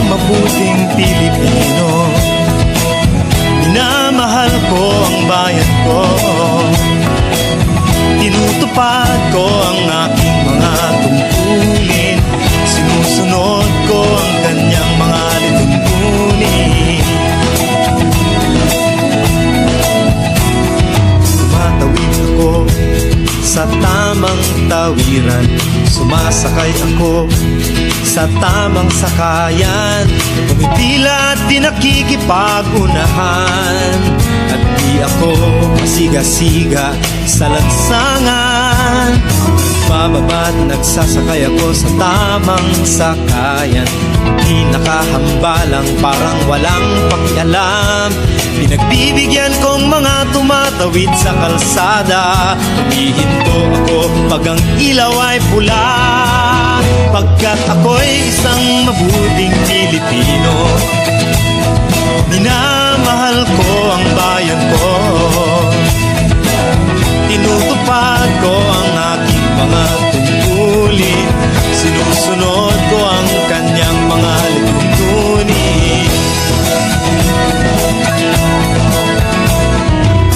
mabuting Pilipino. Minamahal ko ang bayan ko, tinutupad ko ang aking mga tungkulin, sinusunod ko ang kanyang mga lituntunin. Tumatawid ako sa tamang tawiran, sumasakay ako sa tamang sakayan, pumipila at di nakikipag-unahan, at di ako masiga-siga sa lansangan. Bababa at nagsasakay ako sa tamang sakayan, di nakahambalang parang walang pakialam. Pinagbibigyan kong mga tumatawid sa kalsada, humihinto ako pag ang ilaw ay pula, pagkat ako'y isang mabuting Pilipino. Minamahal ko ang bayan ko, tinutupad ko ang aking mga tungkulin, sinusunod ko ang kanyang mga lituntunin.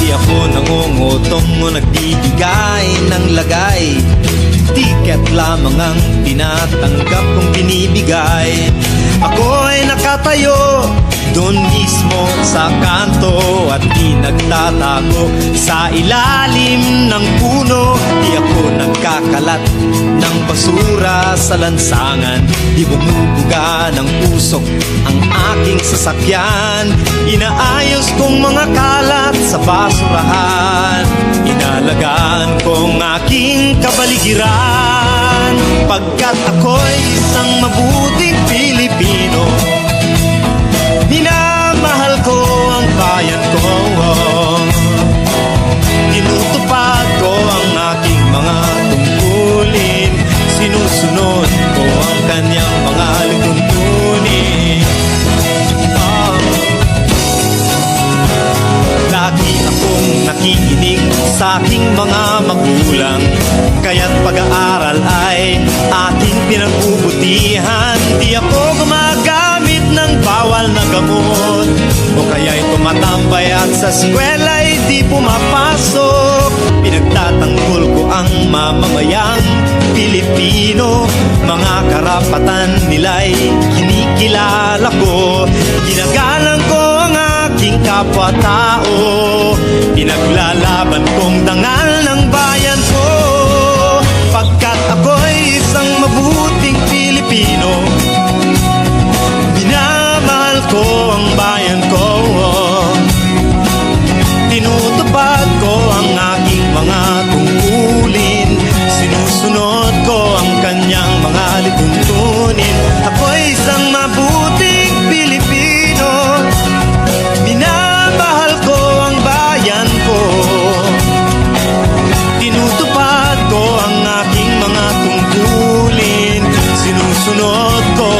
Di ako nangungutong o nagbibigay ng lagay, tiket lamang ang tinatanggap kong binibigay. Ako ay nakatayo doon mismo sa kanto at di nagtatago sa ilalim ng puno. Di ako nagkakalat ng basura sa lansangan, di bumubuga ng usok ang aking sasakyan. Inaayos kong mga kalat sa basurahan, inalagaan kong aking kabaligiran, pagkat ako'y isang mabuting Pilipino. Minamahal ko ang bayan ko, tinutupad ko ang aking mga tungkulin, sinusunod ko ang kanyang mga lituntunin. Lagi akong nakikinig sa aking mga magulang, kaya't pag-aaral ay aking pinagbubutihan. Di ako gumagamit ng bawal na gamot, o kaya'y tumatambay at sa eskwela'y di pumapasok. Pinagtatanggol ko ang mamamayang Pilipino, mga karapatan nila'y kinikilala ko. Ginagalang ko ang aking kapwa-tao, pinaglalaban kong dangal ng bayan ko, pagkat ako'y isang mabuting Pilipino. Minamahal ko ang bayan ko, tinutupad ko ang aking mga tungkulin, sinusunod ko ang kanyang mga lituntunin. Ako'y isang mabuting Pilipino, minamahal ko ang bayan ko, tinutupad ko ang aking mga tungkulin, sinusunod ko